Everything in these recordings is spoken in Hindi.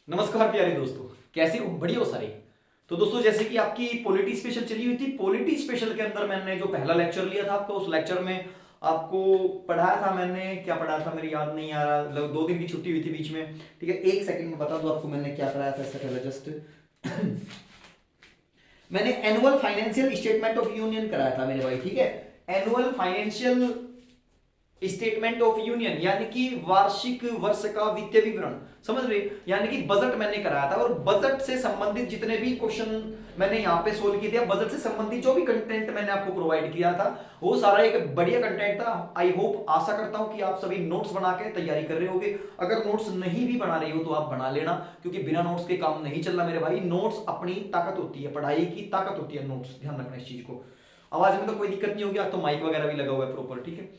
नमस्कार प्यारे दोस्तों, कैसे हो? बढ़िया हो सारे। तो दोस्तों, जैसे कि आपकी पॉलिटी स्पेशल चली हुई थी, पॉलिटी स्पेशल के अंदर मैंने जो पहला लेक्चर लिया था आपको, उस लेक्चर में आपको पढ़ाया था। मैंने क्या पढ़ाया था मेरी याद नहीं आ रहा, लगभग 2 दिन की छुट्टी हुई थी बीच में। ठीक है, एक सेकंड में बता दूं आपको मैंने क्या पढ़ाया था। इससे पहले जस्ट मैंने annual financial statement of union कराया था मेरे भाई। ठीक है, annual financial statement of union यानी कि वार्षिक वर्ष का वित्तीय विवरण, समझ रहे? यानी कि बजट मैंने कराया था, और बजट से संबंधित जितने भी क्वेश्चन मैंने यहाँ पे सोल्व किए थे, बजट से संबंधित जो भी कंटेंट मैंने आपको प्रोवाइड किया था, वो सारा एक बढ़िया कंटेंट था। आई होप, आशा करता हूं कि आप सभी नोट्स बना के तैयारी कर रहे होगे। अगर नोट्स नहीं भी बना रहे हो तो आप बना लेना, क्योंकि बिना नोट्स के काम नहीं चल रहा मेरे भाई। नोट्स अपनी ताकत होती है, पढ़ाई की ताकत होती है नोट्स, ध्यान रखना इस चीज को। आवाज में तो कोई दिक्कत नहीं होगी, आज तो माइक वगैरह भी लगा हुआ है प्रॉपर। ठीक है,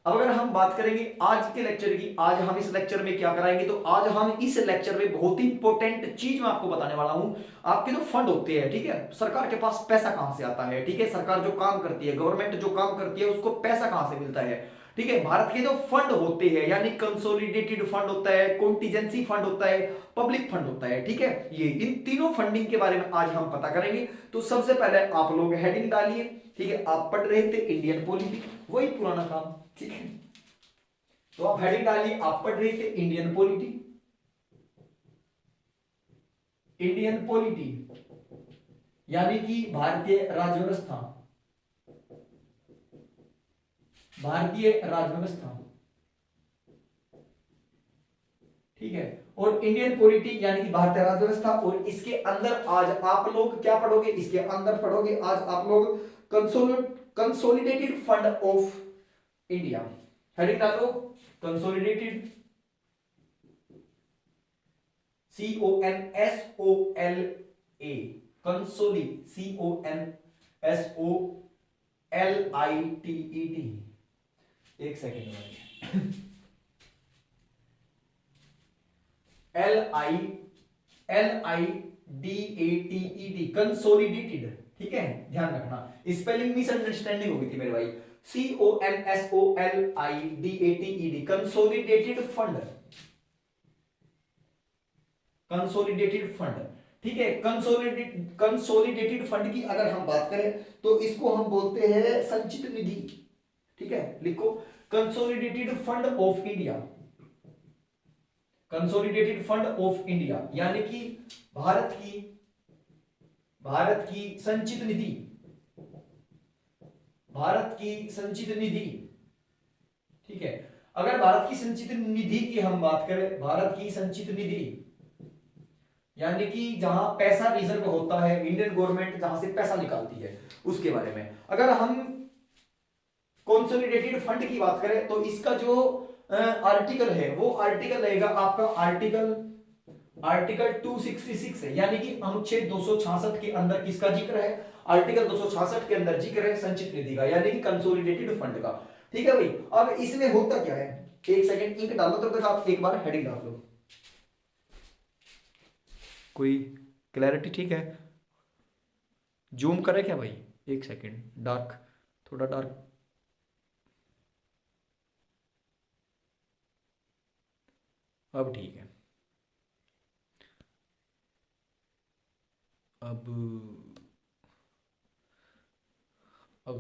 अब अगर हम बात करेंगे आज के लेक्चर की, आज हम इस लेक्चर में क्या कराएंगे, तो आज हम इस लेक्चर में बहुत ही इंपॉर्टेंट चीज मैं आपको बताने वाला हूं। आपके जो फंड होते हैं, ठीक है, सरकार के पास पैसा कहां से आता है, ठीक है, सरकार जो काम करती है, गवर्नमेंट जो काम करती है, उसको पैसा कहां से मिलता है। ठीक है, भारत के जो फंड होते हैं, यानी कंसोलिडेटेड फंड होता है, कॉन्टीजेंसी फंड होता है, पब्लिक फंड होता है, ठीक है, ये इन तीनों फंडिंग के बारे में आज हम पता करेंगे। तो सबसे पहले आप लोग हेडिंग डालिए। ठीक है, आप पढ़ रहे थे इंडियन पॉलिटी, वही पुराना काम। ठीक है, तो आप हेडिंग डालिए, आप पढ़ रहे थे इंडियन पॉलिटी। इंडियन पॉलिटी यानी कि भारतीय राज्य व्यवस्था, भारतीय राज्य व्यवस्था। ठीक है, और इंडियन पॉलिटी यानी कि भारतीय राज्य व्यवस्था, और इसके अंदर आज आप लोग क्या पढ़ोगे, इसके अंदर पढ़ोगे आज आप लोग consolidated fund of India. Heading डालो, कंसोलिडेटेड, CONSOLA, कंसोली, CONSOLITED। एक सेकेंड में, LIDATED, कंसोलिडेटेड। ठीक है, ध्यान रखना, स्पेलिंग मिसअंडरस्टैंडिंग हो गई थी मेरे भाई। CONSOLIDATED, consolidated fund, consolidated fund. ठीक है, कंसोलिडेटेड फंड की अगर हम बात करें तो इसको हम बोलते हैं संचित निधि। ठीक है, लिखो, consolidated fund of India, consolidated fund of India यानी कि भारत की संचित निधि, भारत की संचित निधि। ठीक है, अगर भारत की संचित निधि की हम बात करें, भारत की संचित निधि यानी कि जहां पैसा रिजर्व होता है, इंडियन गवर्नमेंट जहां से पैसा निकालती है, उसके बारे में अगर हम कंसोलिडेटेड फंड की बात करें तो इसका जो आर्टिकल है, वो आर्टिकल रहेगा आपका आर्टिकल 266 है, यानी कि अनुच्छेद 266 के अंदर किसका जिक्र है, आर्टिकल 266 के अंदर जिक्र है संचित निधि का, यानी कि कंसोलिडेटेड फंड का। ठीक है भाई, अब इसमें होता क्या है, एक सेकंड इंक डालो, तब तक आप एक बार हेडिंग डाल लो। कोई क्लैरिटी ठीक है? जूम करे क्या भाई? एक सेकंड, डार्क, थोड़ा डार्क। अब ठीक है, अब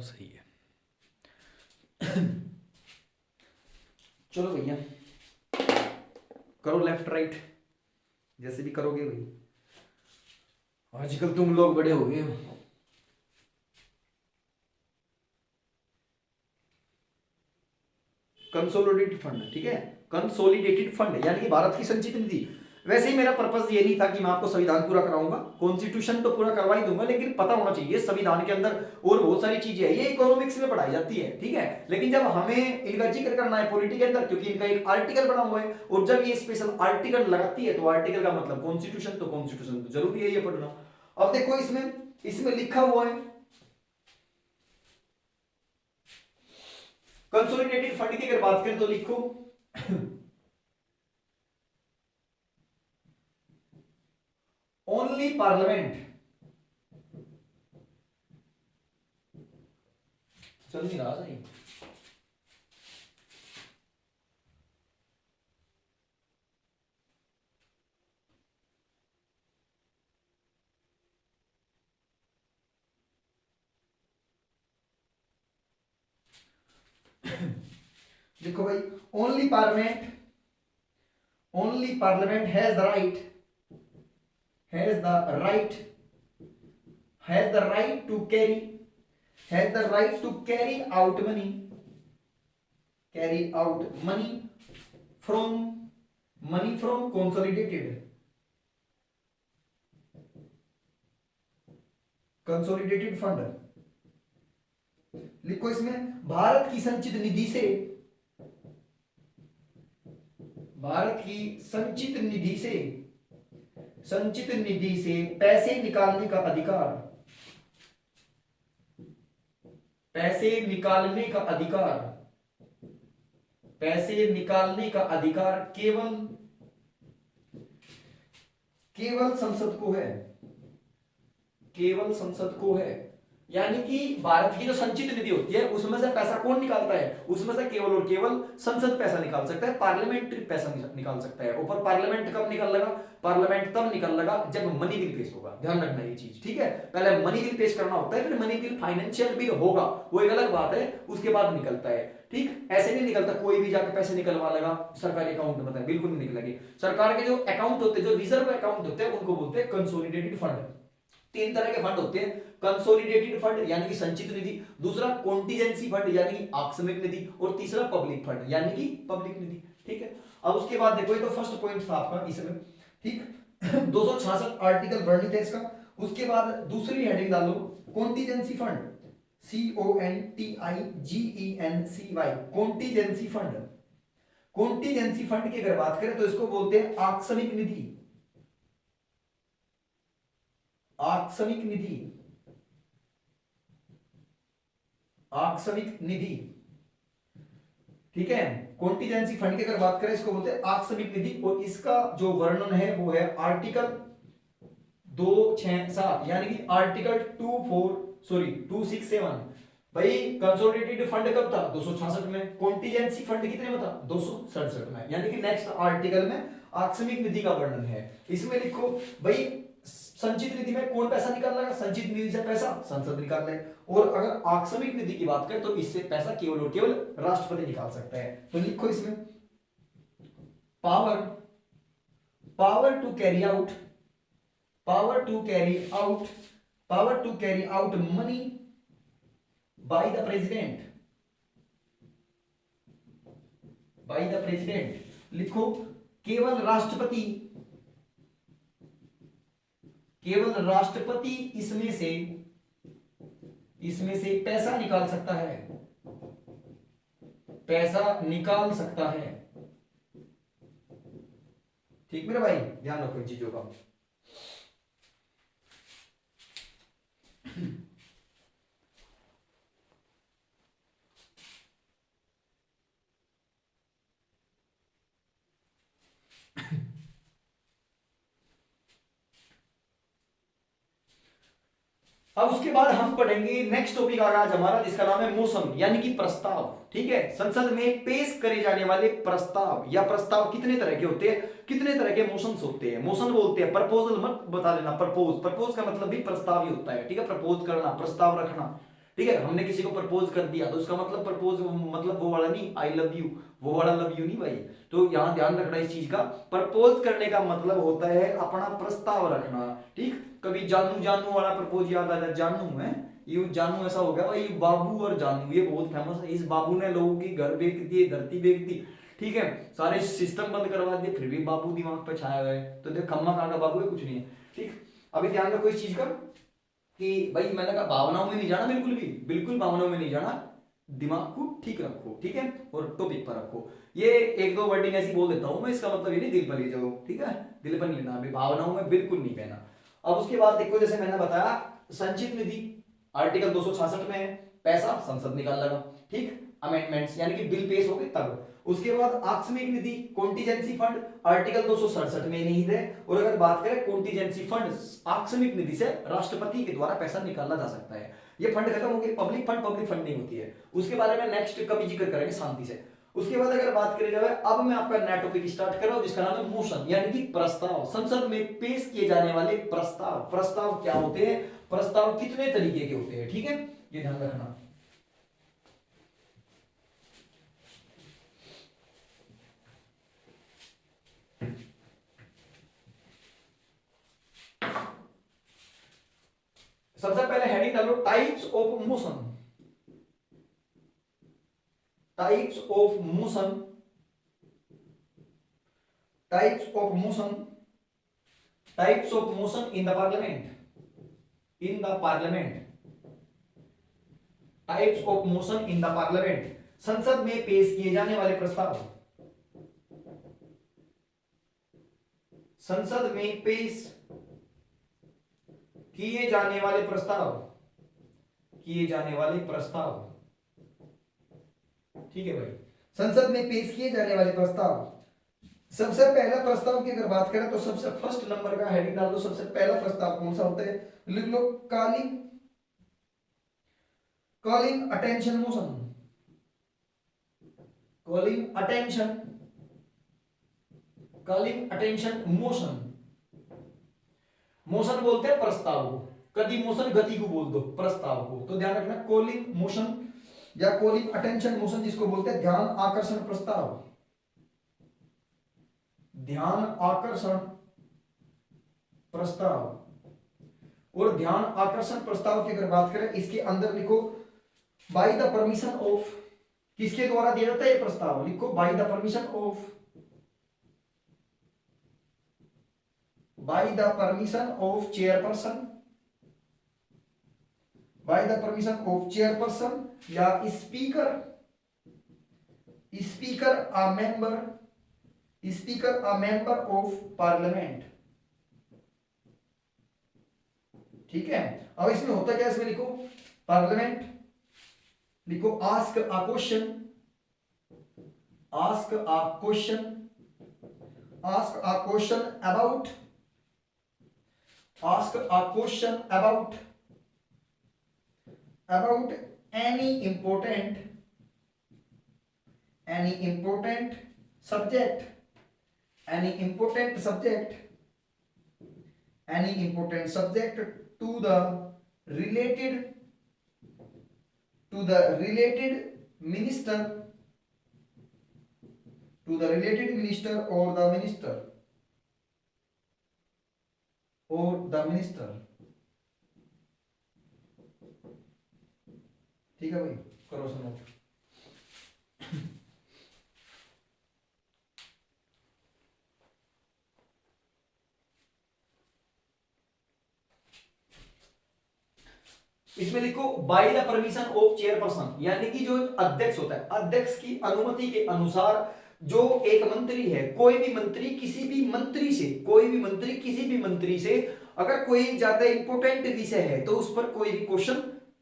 सही है। चलो भैया, करो लेफ्ट राइट, जैसे भी करोगे भाई, आजकल तुम लोग बड़े हो गए हो। कंसोलिडेटेड फंड, ठीक है, कंसोलिडेटेड फंड यानी कि भारत की संचित निधि। वैसे ही मेरा पर्पस ये नहीं था कि मैं आपको संविधान पूरा कराऊंगा, कॉन्स्टिट्यूशन तो पूरा करवा ही दूंगा, लेकिन पता होना चाहिए संविधान के अंदर और बहुत सारी चीजें है, ये इकोनॉमिक्स में पढ़ाई जाती है। ठीक है, लेकिन जब हमें इनका जिक्र करना है पॉलिटी के अंदर, क्योंकि इनका एक आर्टिकल बना हुआ है, और जब ये स्पेशल आर्टिकल लगाती है तो आर्टिकल का मतलब कॉन्स्टिट्यूशन, तो कॉन्स्टिट्यूशन तो जरूरी है ये पढ़ना। अब देखो, इसमें इसमें लिखा हुआ है कंसोलिडेटेड फंड की अगर बात करें तो लिखो ओनली पार्लियामेंट, चल नहीं रहा सही, देखो भाई, only Parliament has the right, has the right has the right to carry has the right to carry out from money from consolidated fund. लिखो इसमें, भारत की संचित निधि से, भारत की संचित निधि से पैसे निकालने का अधिकार, पैसे निकालने का अधिकार केवल संसद को है। यानी कि भारत की जो संचित निधि होती है उसमें से पैसा कौन निकालता है, उसमें से केवल और केवल संसद पैसा निकाल सकता है, पार्लियामेंट पैसा निकाल सकता है। ऊपर पार्लियामेंट कब निकल लगा, पार्लियामेंट तब निकल लगा जब मनी बिल पेश होगा, ध्यान रखना ये चीज, ठीक है। पहले मनी बिल पेश करना होता है, फिर मनी बिल फाइनेंशियल बिल होगा, वो एक अलग बात है, उसके बाद निकलता है, ठीक। ऐसे नहीं निकलता कोई भी जाकर पैसे निकलवा लगा सरकारी अकाउंट में, मतलब बिल्कुल नहीं निकलेगी। सरकार के जो अकाउंट होते हैं, जो रिजर्व अकाउंट होते हैं, उनको बोलते हैं कंसोलिडेटेड फंड। तीन तरह के फंड होते हैं, कंसोलिडेटेड फंड यानी कि संचित निधि, दूसरा कॉन्टिजेंसी फंड यानी कि आकस्मिक निधि, और तीसरा पब्लिक फंड यानी कि पब्लिक निधि, ठीक है। अब उसके बाद देखो, ये तो फर्स्ट पॉइंट था आपका इसमें, ठीक। 266 आर्टिकल वर्णित है इसका। उसके बाद दूसरी हेडिंग डालो, contingency fund, CONTIGENCY, contingency fund. Contingency fund की अगर बात करें तो इसको बोलते हैं आकस्मिक निधि, आकस्मिक निधि, ठीक है। कॉन्टिजेंसी फंड की अगर बात करें इसको बोलते हैं आकस्मिक निधि, और इसका जो वर्णन है वो है आर्टिकल 267 यानी कि आर्टिकल 267। भाई कंसोलिडेटेड फंड कब था, 266 में, कॉन्टिजेंसी फंड कितने में था, 267 में, यानी कि नेक्स्ट आर्टिकल में आकस्मिक निधि का वर्णन है। इसमें लिखो भाई, संचित निधि में कौन पैसा निकाल रहा है, संचित निधि से पैसा संसद निकाल रहा है, और अगर आकस्मिक निधि की बात करें तो इससे पैसा केवल और केवल राष्ट्रपति निकाल सकता है। तो लिखो इसमें, power to carry out money by the president. लिखो, केवल राष्ट्रपति इसमें से पैसा निकाल सकता है, ठीक मेरे भाई, ध्यान रखो इन चीजों का। अब उसके बाद हम पढ़ेंगे नेक्स्ट टॉपिक आज हमारा, जिसका नाम है मोशन यानी कि प्रस्ताव, ठीक है। संसद में पेश करे जाने वाले प्रस्ताव, या प्रस्ताव कितने तरह के होते हैं, कितने तरह के मोशंस होते हैं। मोशन बोलते हैं, प्रपोजल मत बता देना, प्रपोज का मतलब भी प्रस्ताव ही होता है, ठीक है। प्रपोज करना, प्रस्ताव रखना, ठीक है। हमने किसी को प्रपोज कर दिया तो उसका मतलब प्रपोज मतलब वो वाला नहीं, आई लव यू, वो वाला लव यू नहीं भाई। तो यहाँ ध्यान रखना इस चीज का, प्रपोज करने का मतलब होता है अपना प्रस्ताव रखना, ठीक। कभी जानू वाला प्रपोज याद आ जाए, जानू है ये, जानू ऐसा हो गया भाई, बाबू और जानू ये बहुत फेमस है। इस बाबू ने लोगों की घर बेच दिए, धरती बेच दी, ठीक है, सारे सिस्टम बंद करवा दिए, फिर भी बाबू दिमाग पे छाया हुआ है। तो देखो खम्मा कहाँ का बाबू है, कुछ नहीं है, ठीक। अभी ध्यान रखो इस चीज का कि भाई मैंने कहा भावनाओं में नहीं जाना, बिल्कुल भावनाओं में नहीं जाना, दिमाग को ठीक रखो, ठीक है, और टॉपिक पर रखो। ये एक दो वर्डिंग ऐसी बोल देता हूं मैं, इसका मतलब ये नहीं दिल पर ले जाओ, ठीक है, दिल पर नहीं लेना, अभी भावनाओं में बिल्कुल नहीं बहना। अब उसके बाद देखो, जैसे मैंने बताया संचित निधि आर्टिकल 266 में है, पैसा संसद निकाल लगा, ठीक, अमेंडमेंट्स यानी कि बिल पेश हो गए तब। उसके बाद आकस्मिक निधि, कॉन्टिजेंसी फंड आर्टिकल 267 में निहित है, और अगर बात करें कॉन्टिजेंसी फंड, आकस्मिक निधि से राष्ट्रपति के द्वारा पैसा निकाला जा सकता है। ये फंड खत्म हो गई, पब्लिक फंड नहीं होती है, उसके बारे में नेक्स्ट कभी जिक्र करेंगे शांति से। उसके बाद अगर बात करी जाए, अब मैं आपका नया टॉपिक स्टार्ट कर रहा हूं जिसका नाम है मोशन यानी कि प्रस्ताव। संसद में पेश किए जाने वाले प्रस्ताव क्या होते हैं, प्रस्ताव कितने तरीके के होते हैं, ठीक है, ये ध्यान रखना। सबसे पहले हेडिंग डालो types of motion, types of motion, types of motion, types of motion in the parliament, in the parliament, types of motion in the parliament, संसद में पेश किए जाने वाले प्रस्ताव, संसद में पेश किए जाने वाले प्रस्ताव, किए जाने वाले प्रस्ताव, ठीक है भाई, संसद में पेश किए जाने वाले प्रस्ताव। सबसे पहला प्रस्ताव की अगर बात करें तो सबसे फर्स्ट नंबर का हेडिंग डाल दो, सबसे पहला प्रस्ताव कौन सा होता है, लिख लो calling, calling attention motion, calling attention, calling attention motion. Motion बोलते हैं प्रस्ताव को, कभी मोशन गति को बोल दो, प्रस्ताव को, तो ध्यान रखना कॉलिंग मोशन या कॉलिंग अटेंशन मोशन, जिसको बोलते हैं ध्यान आकर्षण प्रस्ताव, ध्यान आकर्षण प्रस्ताव। और ध्यान आकर्षण प्रस्ताव की अगर बात करें, इसके अंदर लिखो बाय द परमिशन ऑफ, किसके द्वारा दिया जाता है ये प्रस्ताव, लिखो by the permission of, by the permission of chairperson, by the permission of chairperson या speaker, speaker a member, speaker a member of parliament, ठीक है। अब इसमें होता क्या, इसमें लिखो पार्लियामेंट, लिखो ask a question, ask a question, ask a question about, ask a question about any important subject, any important subject, any important subject to the related minister, to the related minister or the minister, or the minister, ठीक है भाई, करो सुनो। इसमें लिखो by the permission of chairperson, यानी कि जो अध्यक्ष होता है, अध्यक्ष की अनुमति के अनुसार जो एक मंत्री है, कोई भी मंत्री किसी भी मंत्री से, कोई भी मंत्री किसी भी मंत्री से अगर कोई ज्यादा इंपॉर्टेंट विषय है तो उस पर कोई भी क्वेश्चन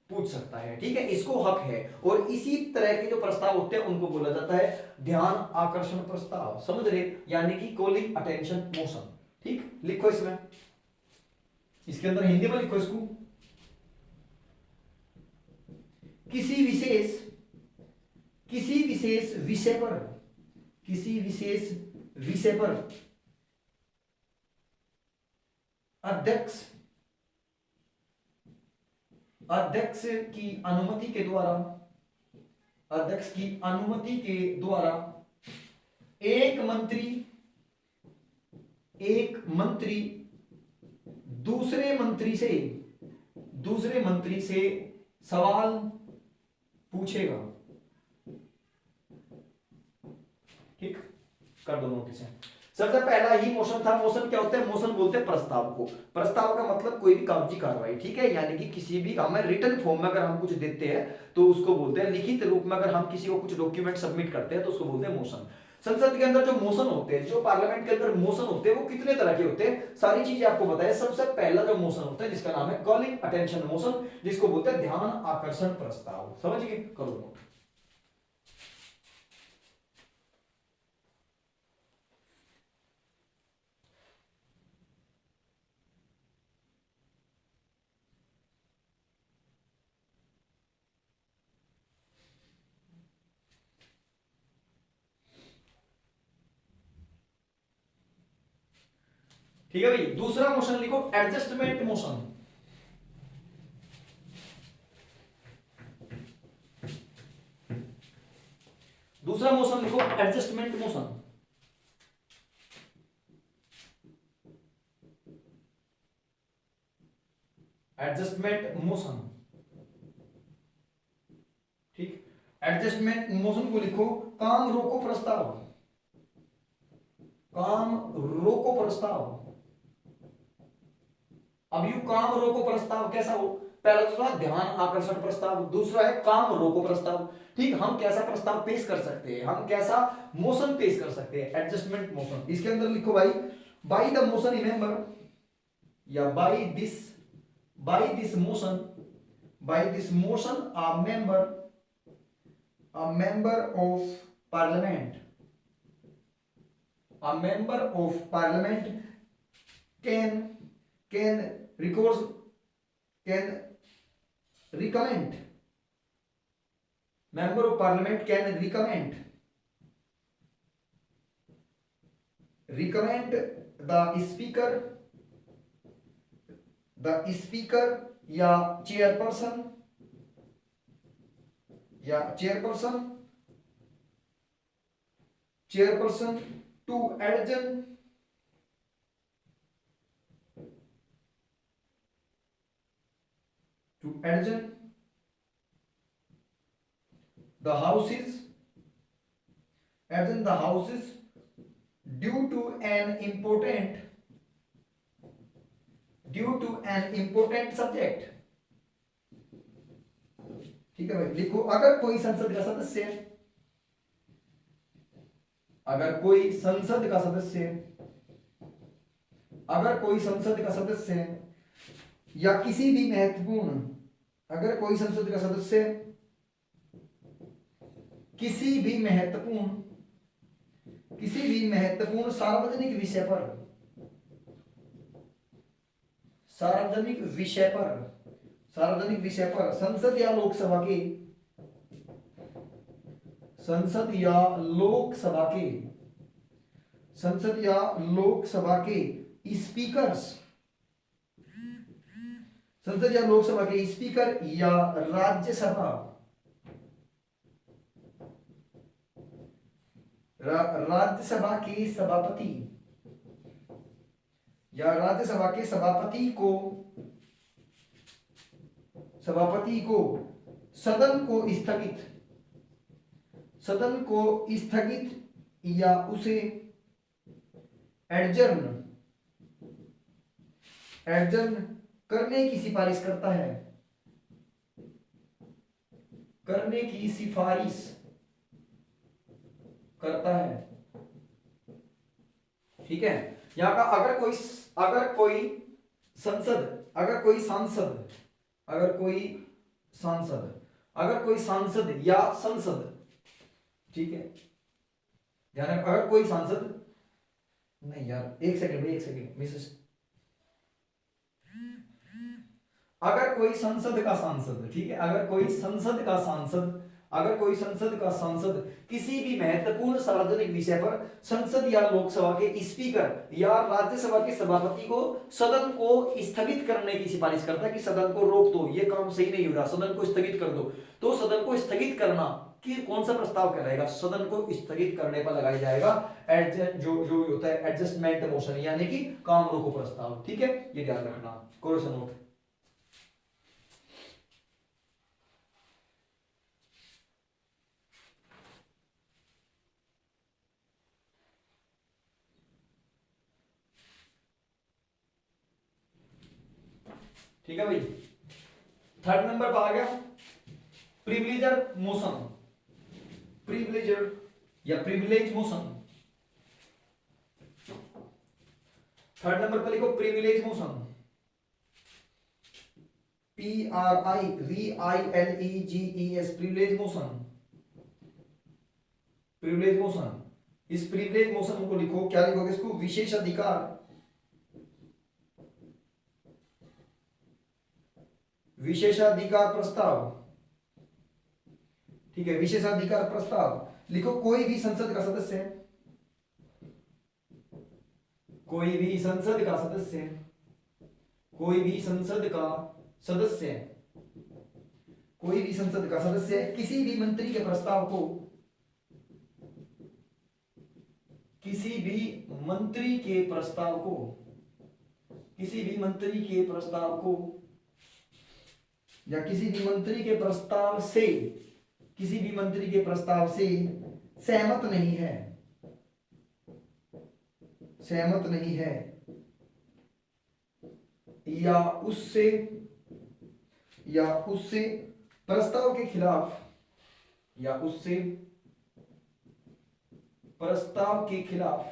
पूछ सकता है, ठीक है, इसको हक है। और इसी तरह के जो प्रस्ताव होते हैं उनको बोला जाता है ध्यान आकर्षण प्रस्ताव, समझ रहे, यानी कि कॉलिंग अटेंशन मोशन, ठीक। लिखो इसमें, इसके अंदर हिंदी में लिखो इसको, किसी विशेष विषय पर, किसी विशेष विषय पर अध्यक्ष की अनुमति के द्वारा, अध्यक्ष की अनुमति के द्वारा एक मंत्री दूसरे मंत्री से सवाल पूछेगा, ठीक, कर दो नोटिस। सबसे पहला ही मोशन था। मोशन क्या होता है, मोशन बोलते हैं प्रस्ताव को। प्रस्ताव का मतलब कोई भी कागजी कार्रवाई, ठीक है, यानी कि किसी भी हमें रिटन फॉर्म में अगर हम कुछ देते हैं तो उसको बोलते हैं, लिखित रूप में अगर हम किसी को कुछ डॉक्यूमेंट सबमिट करते हैं तो उसको बोलते हैं मोशन। संसद के अंदर जो मोशन होते हैं, जो पार्लियामेंट के अंदर मोशन होते हैं, वो कितने तरह के होते हैं, सारी चीजें आपको बताया। सबसे पहला जो मोशन होता है जिसका नाम है कॉलिंग अटेंशन मोशन, जिसको बोलते हैं ध्यान आकर्षण प्रस्ताव। समझ गए, करो नोट। ठीक है भाई, दूसरा मोशन लिखो एडजस्टमेंट मोशन। दूसरा मोशन लिखो एडजस्टमेंट मोशन। एडजस्टमेंट मोशन, ठीक। एडजस्टमेंट मोशन को लिखो काम रोको प्रस्ताव, काम रोको प्रस्ताव। अब यू काम रोको प्रस्ताव कैसा हो, पहला तो था ध्यान आकर्षण प्रस्ताव, दूसरा है काम रोको प्रस्ताव। ठीक, हम कैसा प्रस्ताव पेश कर सकते हैं, हम कैसा मोशन पेश कर सकते हैं, एडजस्टमेंट मोशन। इसके अंदर लिखो भाई, बाय द मोशन रिमेंबर, या by this motion, by this motion a member of parliament, a member of parliament can recommend, member of parliament can recommend the speaker या chairperson to adjourn the houses due to an important subject। ठीक है भाई, लिखो अगर कोई संसद का सदस्य, अगर कोई संसद का सदस्य या किसी भी महत्वपूर्ण, अगर कोई संसद का सदस्य किसी भी महत्वपूर्ण सार्वजनिक विषय पर संसद या लोकसभा के स्पीकर या राज्यसभा के सभापति को सदन को स्थगित या उसे एडजर्न करने की सिफारिश करता है। ठीक है, यहां का अगर कोई सांसद या संसद, ठीक है, ध्यान रखना, अगर कोई सांसद, नहीं यार एक सेकंड मिसेस, अगर कोई संसद का सांसद, ठीक है, अगर कोई संसद का सांसद किसी भी महत्वपूर्ण सार्वजनिक विषय पर संसद या लोकसभा के स्पीकर या राज्यसभा के सभापति को सदन को स्थगित करने की सिफारिश करता है कि सदन को रोक दो, ये काम सही नहीं हो रहा, सदन को स्थगित कर दो, तो सदन को स्थगित करना कि कौन सा प्रस्ताव कहलाएगा, सदन को स्थगित करने पर लगाया जाएगा जो होता है एडजस्टमेंट मोशन, यानी कि काम रोको प्रस्ताव। ठीक है, ये ध्यान रखना, क्वेश्चन नोट। ठीक है भाई, थर्ड नंबर पर आ गया privilege motion, privilege motion. Third number पर लिखो privilege motion, PRIVILEGES, privilege motion. इस प्रिविलेज मोशन को लिखो, क्या लिखोगे इसको, विशेषाधिकार प्रस्ताव। ठीक है, विशेषाधिकार प्रस्ताव लिखो, कोई भी संसद का सदस्य, कोई भी संसद का सदस्य किसी भी मंत्री के प्रस्ताव को, या किसी भी मंत्री के प्रस्ताव से, किसी भी मंत्री के प्रस्ताव से सहमत नहीं है, सहमत नहीं है, या उससे, या उससे प्रस्ताव के खिलाफ, या उससे प्रस्ताव के खिलाफ,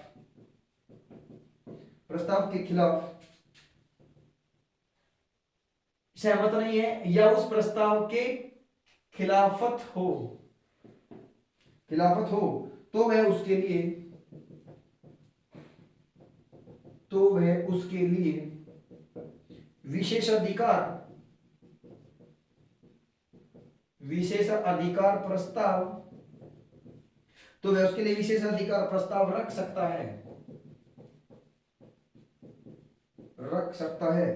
प्रस्ताव के खिलाफ सहमत नहीं है, या उस प्रस्ताव के खिलाफत हो, खिलाफत हो, तो वह उसके लिए, तो वह उसके लिए विशेषाधिकार, विशेषाधिकार प्रस्ताव, तो वह उसके लिए विशेषाधिकार प्रस्ताव रख सकता है, रख सकता है।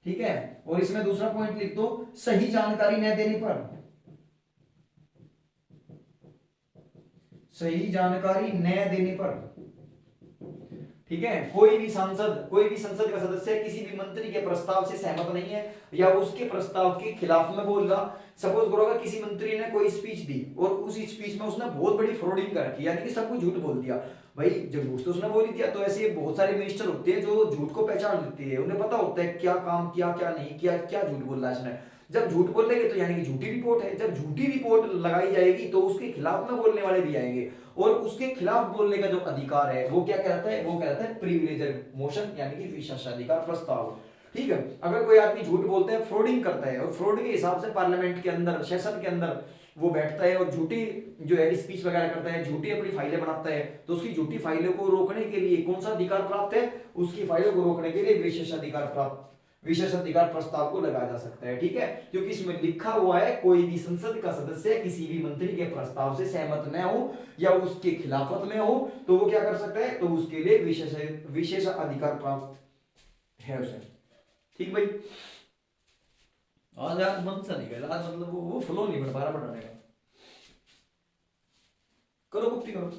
ठीक है, और इसमें दूसरा पॉइंट लिख दो, सही जानकारी न देने पर, सही जानकारी न देने पर, ठीक है, कोई भी सांसद, कोई भी संसद का सदस्य किसी भी मंत्री के प्रस्ताव से सहमत नहीं है या उसके प्रस्ताव के खिलाफ में बोल रहा। सपोज करो अगर किसी मंत्री ने कोई स्पीच दी और उस स्पीच में उसने बहुत बड़ी फ्रॉडिंग कर रखी, यानी कि सब कुछ झूठ बोल दिया, भाई जब झूठ तो उसने बोल ही दिया, तो ऐसे बहुत सारे मिनिस्टर होते हैं जो झूठ को पहचान लेते हैं, उन्हें पता होता है क्या काम किया क्या नहीं किया, क्या झूठ बोल रहा है इसने। जब झूठ बोलेंगे तो यानी कि झूठी रिपोर्ट है, जब झूठी रिपोर्ट लगाई जाएगी तो उसके खिलाफ में बोलने वाले भी आएंगे, और उसके खिलाफ बोलने का जो अधिकार है वो क्या कहलाता है, वो कहलाता है प्रिविलेज मोशन, यानी कि विशेषाधिकार प्रस्ताव। ठीक है, अगर कोई आदमी झूठ बोलता है, फ्रॉडिंग करता है, और फ्रॉड के हिसाब से पार्लियामेंट के अंदर, सेशन के अंदर वो बैठता है और झूठी जो है स्पीच वगैरह करता है, झूठी अपनी फाइलें बनाता है, तो उसकी झूठी फाइलों को रोकने के लिए कौन सा अधिकार प्राप्त है, उसकी फाइलों को रोकने के लिए विशेषाधिकार प्राप्त, विशेषाधिकार प्रस्ताव को लगाया जा सकता है। ठीक है, क्योंकि इसमें लिखा हुआ है कोई भी संसद का सदस्य किसी भी मंत्री के प्रस्ताव से सहमत न हो या उसके खिलाफत में हो, तो वो क्या कर सकता है, तो उसके लिए विशेष अधिकार प्राप्त है उसे। ठीक भाई, आज यार मन सा नहीं गया आज, मतलब वो फ्लो नहीं बन पा रहा पढ़ाने का। करो गुप्ती करो।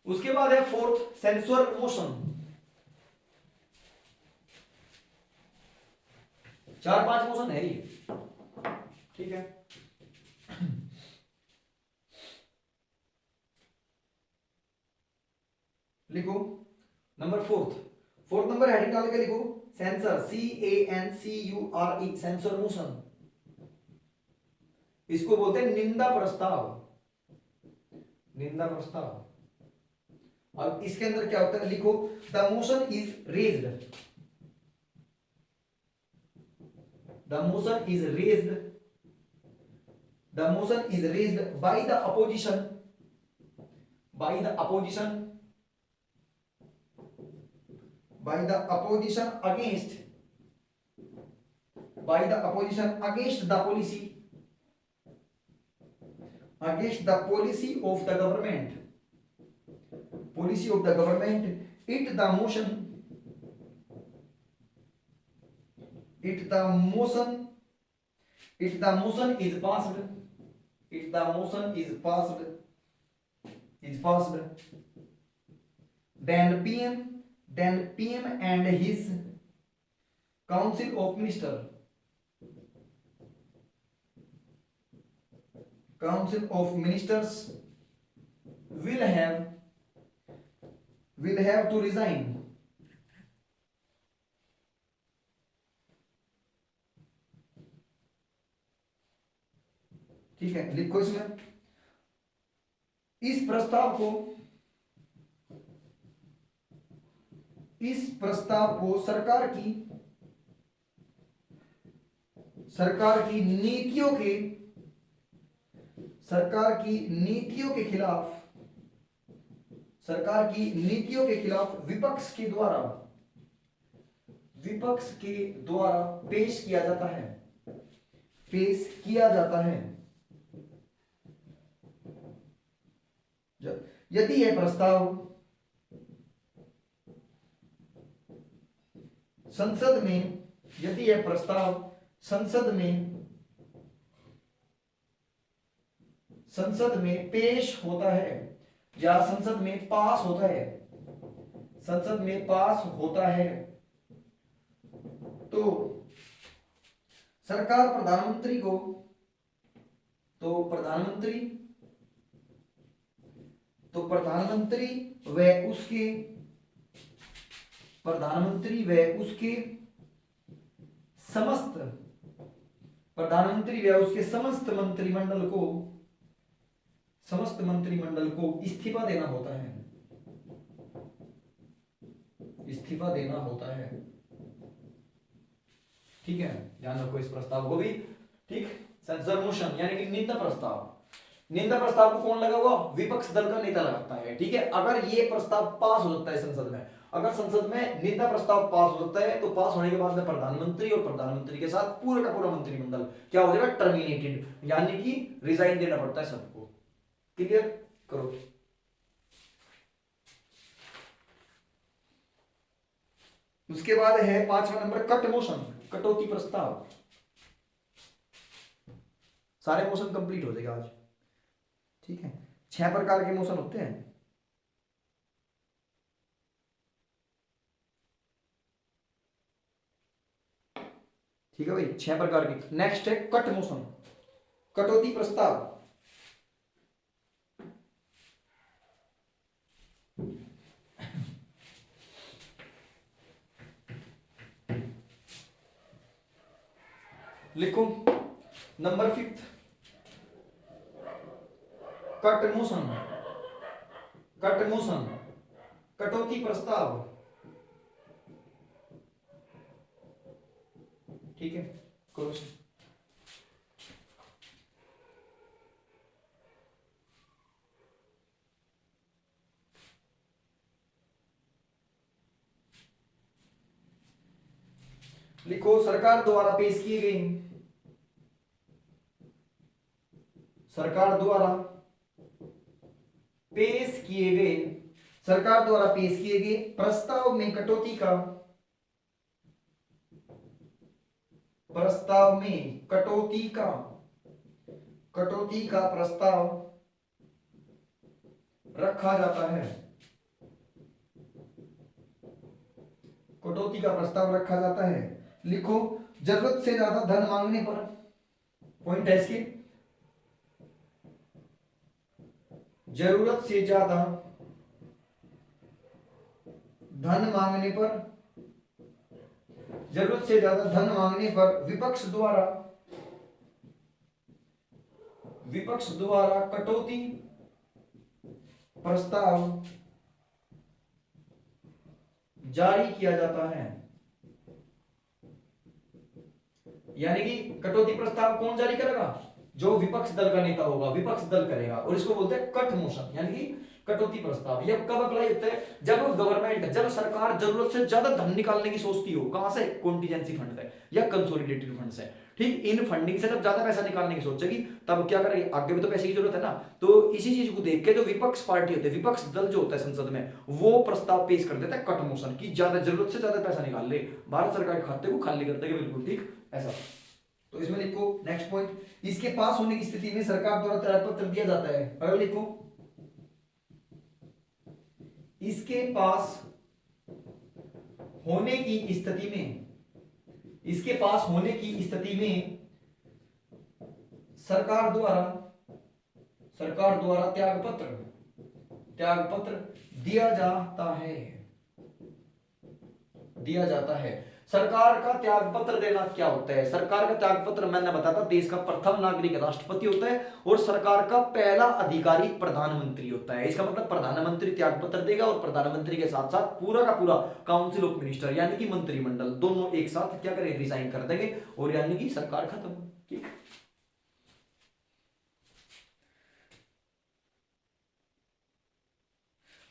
उसके बाद है फोर्थ, सेंसुअर मोशन। 4-5 मोशन है ये। ठीक है, लिखो number fourth, fourth number heading डाल के लिखो सेंसर, CANCURE, सेंसर मोशन। इसको बोलते हैं निंदा प्रस्ताव, निंदा प्रस्ताव। अब इसके अंदर क्या होता है, लिखो the motion is raised, the motion is raised, the motion is raised by the opposition, by the opposition, by the opposition against, by the opposition against the policy, against the policy of the government, policy of the government, it the motion, it the motion, it the motion is passed, it the motion is passed, is passed, then PM and his council of minister, council of ministers will have to resign, ठीक है, लिखो इसमें इस प्रस्ताव को, इस प्रस्ताव को सरकार की नीतियों के, सरकार की नीतियों के खिलाफ, सरकार की नीतियों के खिलाफ विपक्ष के द्वारा, विपक्ष के द्वारा पेश किया जाता है, पेश किया जाता है। यदि यह प्रस्ताव संसद में, यदि यह प्रस्ताव संसद में संसद में पेश होता है या संसद में पास होता है, संसद में पास होता है, तो सरकार प्रधानमंत्री को, तो प्रधानमंत्री व उसके, प्रधानमंत्री व उसके समस्त, प्रधानमंत्री व उसके समस्त मंत्रिमंडल को इस्तीफा देना होता है, इस्तीफा देना होता है। ठीक है, ध्यान रखो इस प्रस्ताव को भी। ठीक, सेंसर मोशन यानी कि निंदा प्रस्ताव, निंदा प्रस्ताव को कौन लगाएगा? विपक्ष दल का नेता लगाता है। ठीक है, अगर ये प्रस्ताव पास हो जाता है संसद में, अगर संसद में निंदा प्रस्ताव पास हो जाता है तो पास होने के बाद में प्रधानमंत्री और प्रधानमंत्री के साथ पूरा का पूरा मंत्रिमंडल क्या हो जाएगा? टर्मिनेटेड, यानी कि रिजाइन देना पड़ता है सबको। क्लियर करो। उसके बाद है 5वां नंबर कट मोशन, कटौती प्रस्ताव। सारे मोशन कंप्लीट हो जाएगा आज। ठीक है, 6 प्रकार के मोशन होते हैं। ठीक है भाई, 6 प्रकार की। नेक्स्ट है कट मोशन, कटौती प्रस्ताव। लिखो number 5 cut motion, cut motion, कटौती प्रस्ताव। ठीक है, करो। लिखो सरकार द्वारा पेश किए गए, सरकार द्वारा पेश किए गए, सरकार द्वारा पेश किए गए प्रस्ताव में कटौती का, प्रस्ताव में कटौती का, कटौती का प्रस्ताव रखा जाता है, कटौती का प्रस्ताव रखा जाता है। लिखो जरूरत से ज्यादा धन मांगने पर, पॉइंट है इसके, जरूरत से ज्यादा धन मांगने पर, जरूरत से ज्यादा धन मांगने पर विपक्ष द्वारा कटौती प्रस्ताव जारी किया जाता है। यानी कि कटौती प्रस्ताव कौन जारी करेगा? जो विपक्ष दल का नेता होगा, विपक्ष दल करेगा, और इसको बोलते हैं कट मोशन, यानी कि कटौती प्रस्ताव। ये कब अप्लाई होता है? जब गवर्नमेंट, जब सरकार जरूरत से ज्यादा धन निकालने की सोचती हो। कहां से? कॉन्टीजेंसी फंड से या कंसोलिडेटेड फंड से। ठीक, इन फंडिंग से जब ज्यादा पैसा निकालने की सोचेगी तब क्या करेगी? आगे भी तो पैसे की जरूरत है ना। तो इसी चीज को देख के जो विपक्ष पार्टी होती है, विपक्ष दल जो होता है संसद में, वो प्रस्ताव पेश कर देता है कट मोशन की, ज्यादा जरूरत से ज्यादा पैसा निकाल ले, भारत सरकार के खाते को खाली कर देगा। बिल्कुल ठीक, ऐसा। तो इसमें लिखो नेक्स्ट पॉइंट, इसके पास होने की स्थिति में सरकार द्वारा त्यागपत्र दिया जाता है। अगर लिखो इसके पास होने की स्थिति में, इसके पास होने की स्थिति में सरकार द्वारा त्यागपत्र दिया जाता है, दिया जाता है। सरकार का त्यागपत्र देना क्या होता है? सरकार का त्यागपत्र मैंने बताया था, देश का प्रथम नागरिक राष्ट्रपति होता है और सरकार का पहला अधिकारी प्रधानमंत्री होता है। इसका मतलब प्रधानमंत्री त्यागपत्र देगा और प्रधानमंत्री के साथ साथ पूरा का पूरा काउंसिल ऑफ मिनिस्टर यानी कि मंत्रिमंडल दोनों एक साथ क्या करें? रिजाइन कर देंगे और यानी कि सरकार खत्म। ठीक,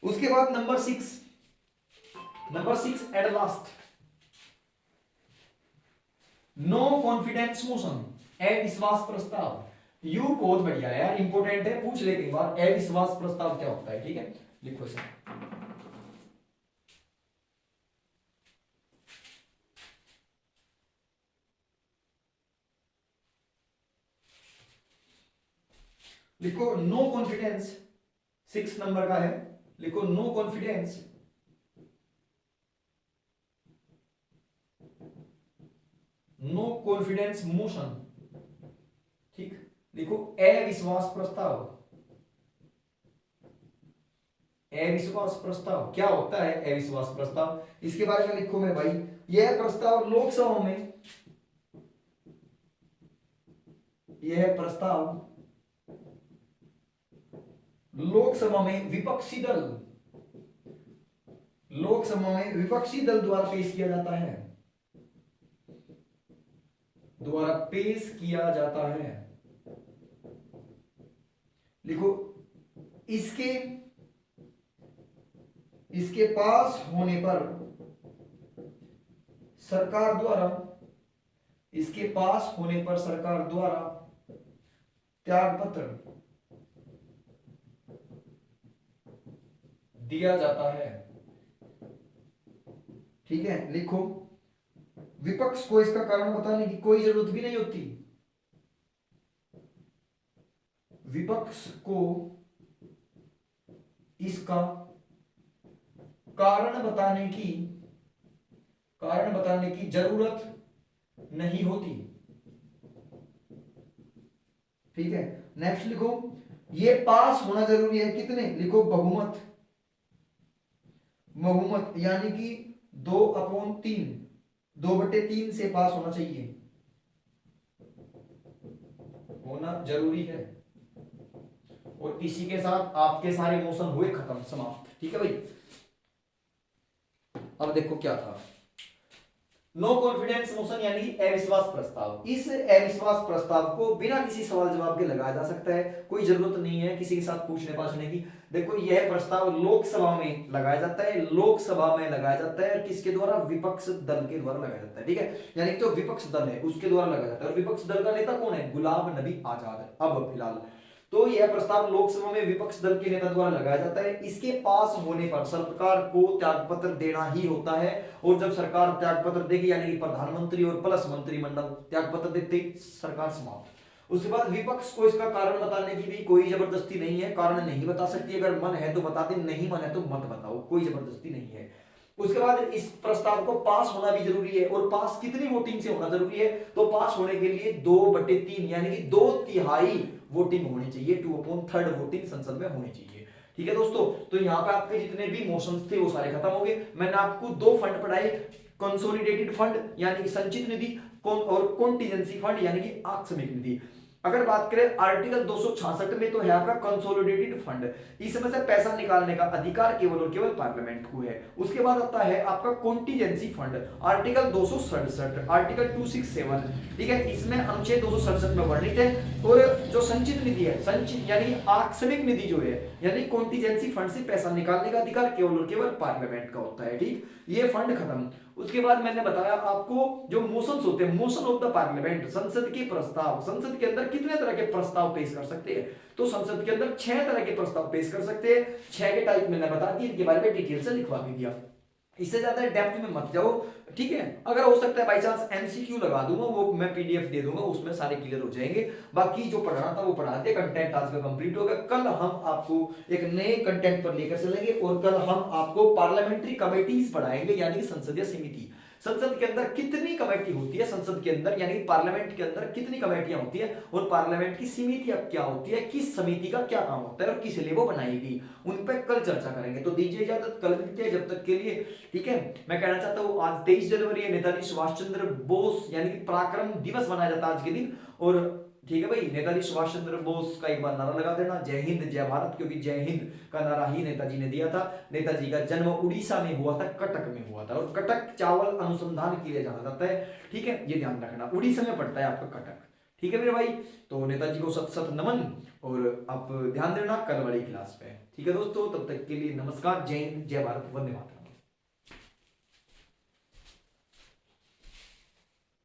उसके बाद number 6 at last, no confidence motion, अविश्वास प्रस्ताव। यू बहुत बढ़िया है यार, इंपॉर्टेंट है, पूछ ले कई बार। अविश्वास प्रस्ताव क्या होता है? ठीक है, लिखो इसे। लिखो नो कॉन्फिडेंस, 6 नंबर का है, लिखो नो कॉन्फिडेंस मोशन, ठीक। लिखो अविश्वास प्रस्ताव, अविश्वास प्रस्ताव क्या होता है, अविश्वास प्रस्ताव इसके बारे में लिखो मेरे भाई। यह प्रस्ताव लोकसभा में, यह प्रस्ताव लोकसभा में विपक्षी दल, लोकसभा में विपक्षी दल द्वारा पेश किया जाता है, द्वारा पेश किया जाता है। लिखो इसके इसके पास होने पर सरकार द्वारा, इसके पास होने पर सरकार द्वारा त्याग पत्र दिया जाता है, ठीक है। लिखो विपक्ष को इसका कारण बताने की कोई जरूरत भी नहीं होती, विपक्ष को इसका कारण बताने की जरूरत नहीं होती, ठीक है। नेक्स्ट लिखो ये पास होना जरूरी है कितने, लिखो बहुमत, बहुमत यानी कि 2/3, 2/3 से पास होना चाहिए, होना जरूरी है। और इसी के साथ आपके सारे मोशन हुए खत्म, समाप्त, ठीक है भाई। अब देखो क्या था, नो कॉन्फिडेंस मोशन यानी अविश्वास प्रस्ताव। इस अविश्वास प्रस्ताव को बिना किसी सवाल जवाब के लगाया जा सकता है, कोई जरूरत नहीं है किसी के साथ पूछने पाछने की। देखो यह प्रस्ताव लोकसभा में लगाया जाता है, लोकसभा में लगाया जाता है, और किसके द्वारा, विपक्ष दल के द्वारा लगाया जाता है, ठीक है। यानी कि जो विपक्ष दल है उसके द्वारा लगाया जाता है, और विपक्ष दल का नेता कौन है, गुलाम नबी आजाद अब फिलहाल। तो यह प्रस्ताव लोकसभा में विपक्ष दल के नेता द्वारा लगाया जाता है। इसके पास होने पर सरकार को त्यागपत्र देना ही होता है, और जब सरकार त्यागपत्र देगी यानी कि प्रधानमंत्री और प्लस मंत्रिमंडल त्यागपत्र देते सरकार समाप्त। उसके बाद विपक्ष को इसका कारण बताने की भी कोई जबरदस्ती नहीं है, कारण नहीं बता सकती, अगर मन है तो बता दे, नहीं मन है तो मत बताओ, कोई जबरदस्ती नहीं है। उसके बाद इस प्रस्ताव को पास होना भी जरूरी है, और पास कितनी वोटिंग से होना जरूरी है, तो पास होने के लिए 2/3 यानी कि 2/3 वोटिंग होनी चाहिए, 2/3 वोटिंग संसद में होनी चाहिए, ठीक है दोस्तों। तो यहाँ पे आपके जितने भी मोशंस थे वो सारे खत्म हो गए। मैंने आपको 2 फंड पढ़ाए, कंसोलिडेटेड फंड यानी कि संचित निधि, और कॉन्टिजेंसी फंड यानी कि आकस्मिक निधि। अगर बात करें आर्टिकल 266 में तो है आपका कंसोलिडेटेड फंड, इसमें से पैसा निकालने का अधिकार केवल और केवल पार्लियामेंट को है। उसके बाद आता है आपका कॉन्टिजेंसी फंड, आर्टिकल 267, आर्टिकल 267, ठीक है, इसमें अनुच्छेद 267 में वर्णित है। और जो संचित निधि है, संचित यानी आकस्मिक निधि जो है, यानी कॉन्टिजेंसी फंड से पैसा निकालने का अधिकार केवल और केवल पार्लियामेंट का होता है, ठीक। ये फंड खत्म। उसके बाद मैंने बताया आपको जो मोशंस होते हैं, मोशन ऑफ द पार्लियामेंट, संसद के प्रस्ताव, संसद के अंदर कितने तरह के प्रस्ताव पेश कर सकते हैं, तो संसद के अंदर 6 तरह के प्रस्ताव पेश कर सकते हैं। 6 के टाइप मैंने बता दिए, इनके बारे में डिटेल से लिखवा भी दिया, इससे ज्यादा डेप्थ में मत जाओ, ठीक है। अगर हो सकता है बाई चांस एमसीक्यू लगा दूंगा, वो मैं पीडीएफ दे दूंगा, उसमें सारे क्लियर हो जाएंगे। बाकी जो पढ़ाना था वो पढ़ा दिया, कंटेंट आज का कंप्लीट होगा। कल हम आपको एक नए कंटेंट पर लेकर चलेंगे, और कल हम आपको पार्लियामेंट्री कमेटीज पढ़ाएंगे, यानी कि संसदीय समिति। संसद के अंदर कितनी कमेटी होती है, संसद के अंदर यानी पार्लियामेंट के अंदर कितनी कमेटियां होती है, और पार्लियामेंट की समितियां क्या होती है, किस समिति का क्या काम होता है, और किस लिए वो बनाई गई, उन पर कल चर्चा करेंगे। तो दीजिए इजाजत, कल मिलते हैं, जब तक के लिए, ठीक है। मैं कहना चाहता हूँ आज 23 जनवरी है, नेताजी सुभाष चंद्र बोस यानी कि पराक्रम दिवस मनाया जाता है आज के दिन, और ठीक है भाई, नेताजी सुभाष चंद्र बोस का एक बार नारा लगा देना, जय हिंद जय भारत, क्योंकि जय हिंद का नारा ही नेताजी ने दिया था। नेताजी का जन्म उड़ीसा में हुआ था, कटक में हुआ था, और कटक चावल अनुसंधान के लिए जाना जाता है, ठीक है, ये ध्यान रखना, उड़ीसा में पड़ता है आपका कटक, ठीक है मेरे भाई। तो नेताजी को सत सत नमन, और आप ध्यान देना कल वाली क्लास पे, ठीक है दोस्तों। तब तक के लिए नमस्कार, जय हिंद जय भारत, वंदे मातरम।